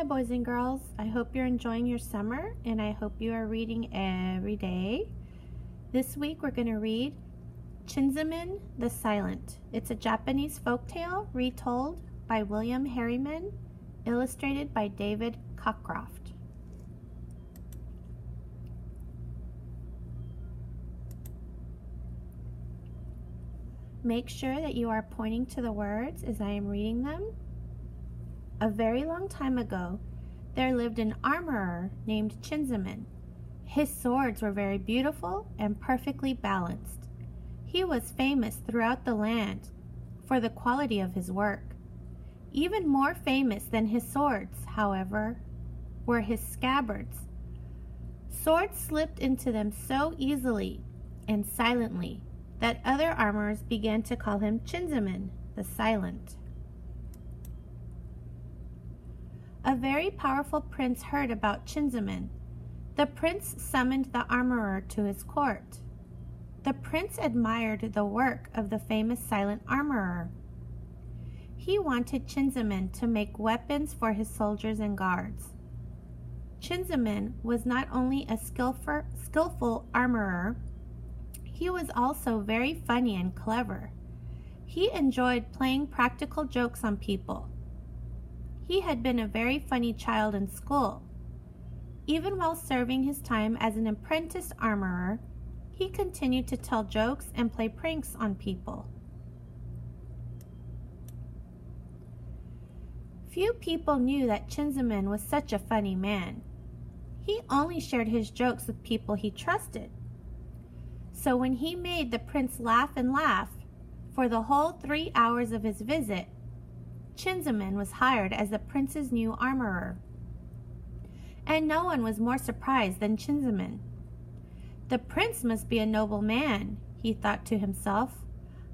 boys and girls. I hope you're enjoying your summer and I hope you are reading every day. This week we're going to read Chinzaemon the Silent. It's a Japanese folktale retold by William Harriman, illustrated by David Cockcroft. Make sure that you are pointing to the words as I am reading them. A very long time ago, there lived an armorer named Chinzaemon. His swords were very beautiful and perfectly balanced. He was famous throughout the land for the quality of his work. Even more famous than his swords, however, were his scabbards. Swords slipped into them so easily and silently that other armorers began to call him Chinzaemon the Silent. A very powerful prince heard about Chinzaemon. The prince summoned the armorer to his court. The prince admired the work of the famous silent armorer. He wanted Chinzaemon to make weapons for his soldiers and guards. Chinzaemon was not only a skillful armorer, he was also very funny and clever. He enjoyed playing practical jokes on people. He had been a very funny child in school. Even while serving his time as an apprentice armorer, he continued to tell jokes and play pranks on people. Few people knew that Chinzaemon was such a funny man. He only shared his jokes with people he trusted. So when he made the prince laugh and laugh for the whole 3 hours of his visit, Chinzaemon was hired as the prince's new armorer. And no one was more surprised than Chinzaemon. The prince must be a noble man, he thought to himself.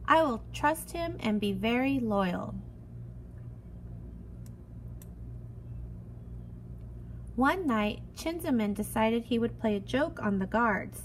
I will trust him and be very loyal. One night, Chinzaemon decided he would play a joke on the guards.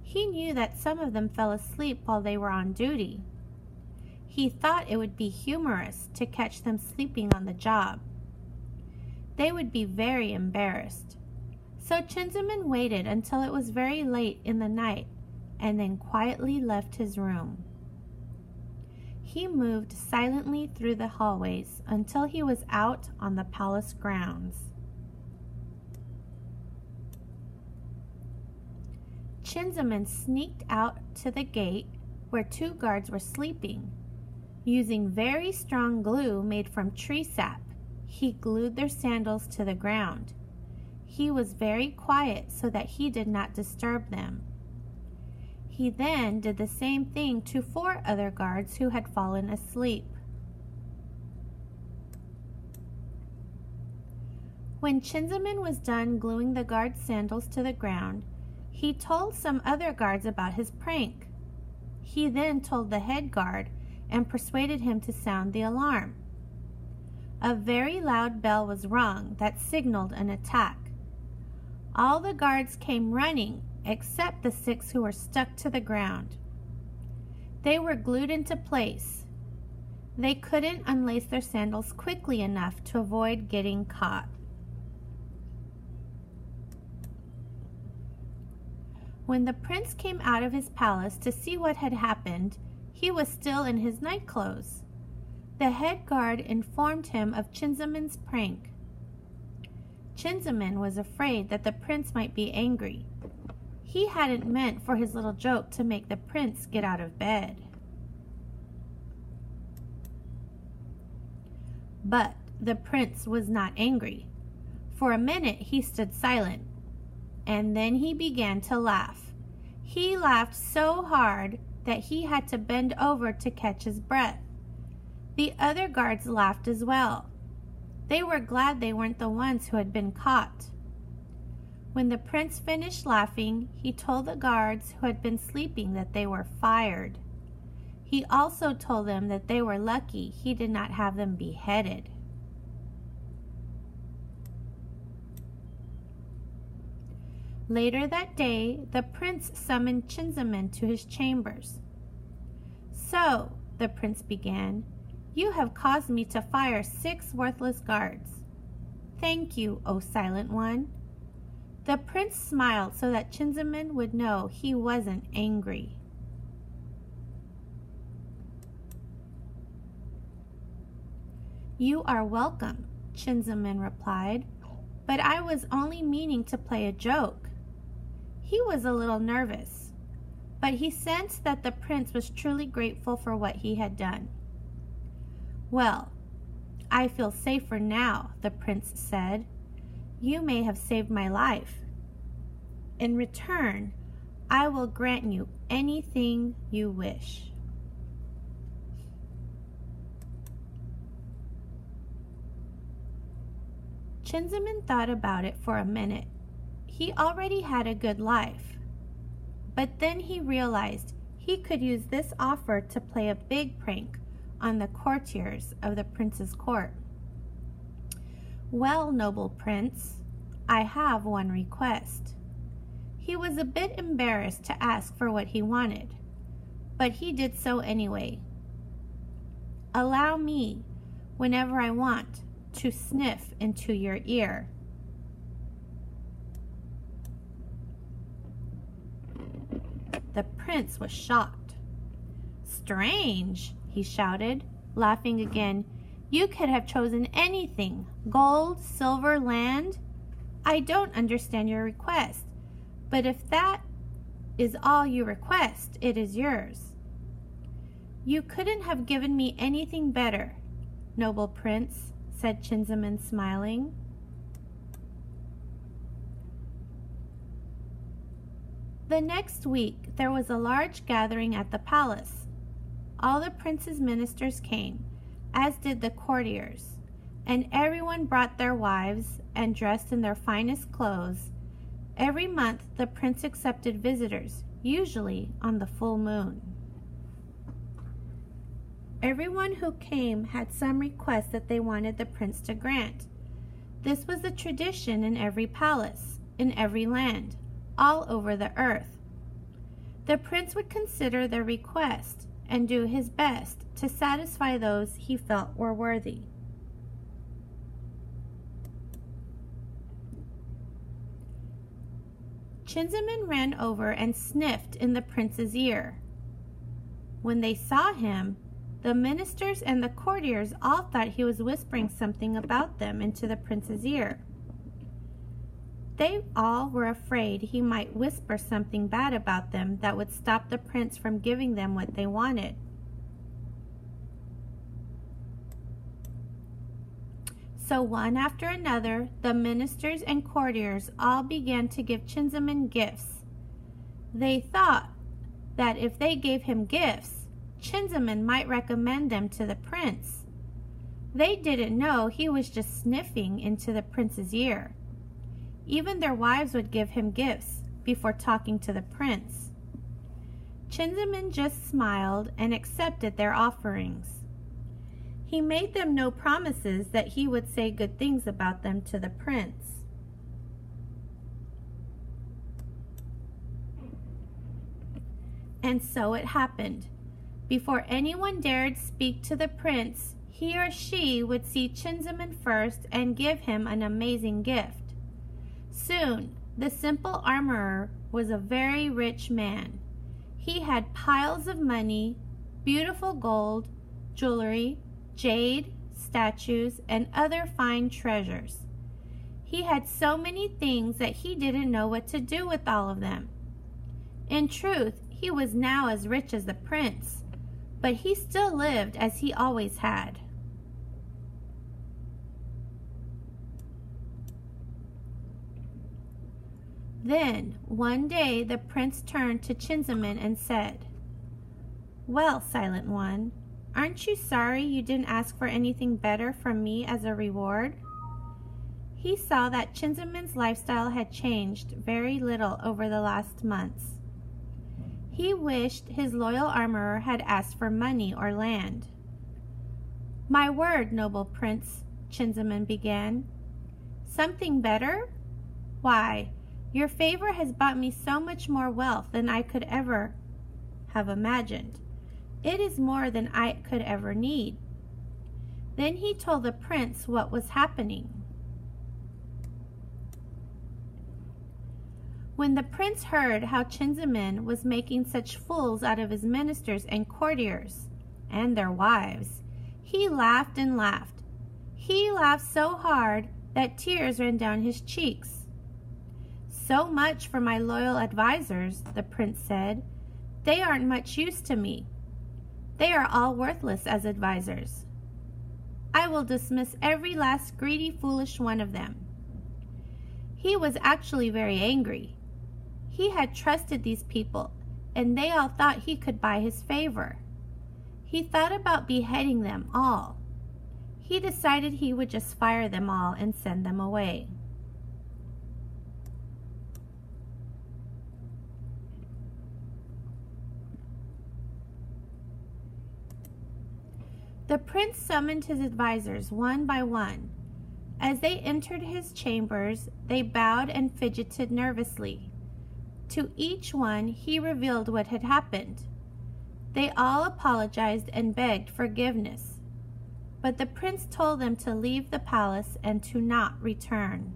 He knew that some of them fell asleep while they were on duty. He thought it would be humorous to catch them sleeping on the job. They would be very embarrassed. So Chinzaemon waited until it was very late in the night and then quietly left his room. He moved silently through the hallways until he was out on the palace grounds. Chinzaemon sneaked out to the gate where 2 guards were sleeping. Using very strong glue made from tree sap, he glued their sandals to the ground. He was very quiet so that he did not disturb them. He then did the same thing to 4 other guards who had fallen asleep. When Chinzaemon was done gluing the guards' sandals to the ground, he told some other guards about his prank. He then told the head guard and persuaded him to sound the alarm. A very loud bell was rung that signaled an attack. All the guards came running except the 6 who were stuck to the ground. They were glued into place. They couldn't unlace their sandals quickly enough to avoid getting caught. When the prince came out of his palace to see what had happened, he was still in his night clothes. The head guard informed him of Chinzaemon's prank. Chinzaemon was afraid that the prince might be angry. He hadn't meant for his little joke to make the prince get out of bed. But the prince was not angry. For a minute he stood silent, and then he began to laugh. He laughed so hard that he had to bend over to catch his breath. The other guards laughed as well. They were glad they weren't the ones who had been caught. When the prince finished laughing, he told the guards who had been sleeping that they were fired. He also told them that they were lucky he did not have them beheaded. Later that day, the prince summoned Chinzaemon to his chambers. So, the prince began, you have caused me to fire 6 worthless guards. "Thank you, O Silent One." The prince smiled so that Chinzaemon would know he wasn't angry. "You are welcome," Chinzaemon replied, "but I was only meaning to play a joke." He was a little nervous, but he sensed that the prince was truly grateful for what he had done. "Well, I feel safer now," the prince said. "You may have saved my life. In return, I will grant you anything you wish." Chinzaemon thought about it for a minute. He already had a good life. But then he realized he could use this offer to play a big prank on the courtiers of the prince's court. "Well, noble prince, I have one request." He was a bit embarrassed to ask for what he wanted, but he did so anyway. "Allow me, whenever I want, to sniff into your ear." The prince was shocked. "Strange," he shouted, laughing again. "You could have chosen anything. Gold, silver, land. I don't understand your request, but if that is all you request, it is yours." "You couldn't have given me anything better, noble prince," said Chinzaemon, smiling. The next week there was a large gathering at the palace. All the prince's ministers came, as did the courtiers, and everyone brought their wives and dressed in their finest clothes. Every month the prince accepted visitors, usually on the full moon. Everyone who came had some request that they wanted the prince to grant. This was the tradition in every palace, in every land, all over the earth. The prince would consider their request and do his best to satisfy those he felt were worthy. Chinzaemon ran over and sniffed in the prince's ear. When they saw him, the ministers and the courtiers all thought he was whispering something about them into the prince's ear. They all were afraid he might whisper something bad about them that would stop the prince from giving them what they wanted. So one after another, the ministers and courtiers all began to give Chinzaemon gifts. They thought that if they gave him gifts, Chinzaemon might recommend them to the prince. They didn't know he was just sniffing into the prince's ear. Even their wives would give him gifts before talking to the prince. Chinzaemon just smiled and accepted their offerings. He made them no promises that he would say good things about them to the prince. And so it happened. Before anyone dared speak to the prince, he or she would see Chinzaemon first and give him an amazing gift. Soon, the simple armorer was a very rich man. He had piles of money, beautiful gold, jewelry, jade, statues, and other fine treasures. He had so many things that he didn't know what to do with all of them. In truth, he was now as rich as the prince, but he still lived as he always had. Then, one day, the prince turned to Chinzaemon and said, "Well, Silent One, aren't you sorry you didn't ask for anything better from me as a reward?" He saw that Chinzaemon's lifestyle had changed very little over the last months. He wished his loyal armorer had asked for money or land. "My word, noble prince," Chinzaemon began. "Something better? Why, your favor has bought me so much more wealth than I could ever have imagined. It is more than I could ever need." Then he told the prince what was happening. When the prince heard how Chinzaemon was making such fools out of his ministers and courtiers and their wives, he laughed and laughed. He laughed so hard that tears ran down his cheeks. "So much for my loyal advisors," the prince said. "They aren't much use to me. They are all worthless as advisors. I will dismiss every last greedy, foolish one of them." He was actually very angry. He had trusted these people, and they all thought he could buy his favor. He thought about beheading them all. He decided he would just fire them all and send them away. The prince summoned his advisors one by one. As they entered his chambers, they bowed and fidgeted nervously. To each one, he revealed what had happened. They all apologized and begged forgiveness, but the prince told them to leave the palace and to not return.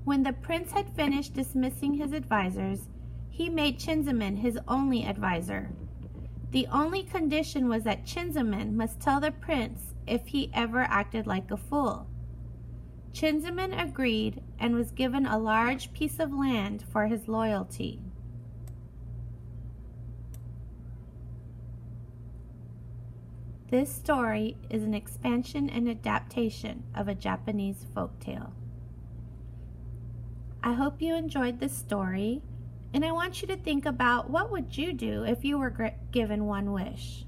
When the prince had finished dismissing his advisors, he made Chinzaemon his only advisor. The only condition was that Chinzaemon must tell the prince if he ever acted like a fool. Chinzaemon agreed and was given a large piece of land for his loyalty. This story is an expansion and adaptation of a Japanese folktale. I hope you enjoyed this story, and I want you to think about what would you do if you were given one wish.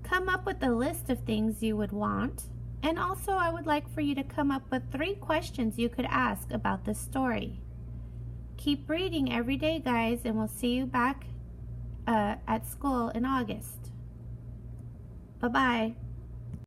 Come up with a list of things you would want, and also I would like for you to come up with 3 questions you could ask about this story. Keep reading every day, guys, and we'll see you back at school in August. Bye-bye.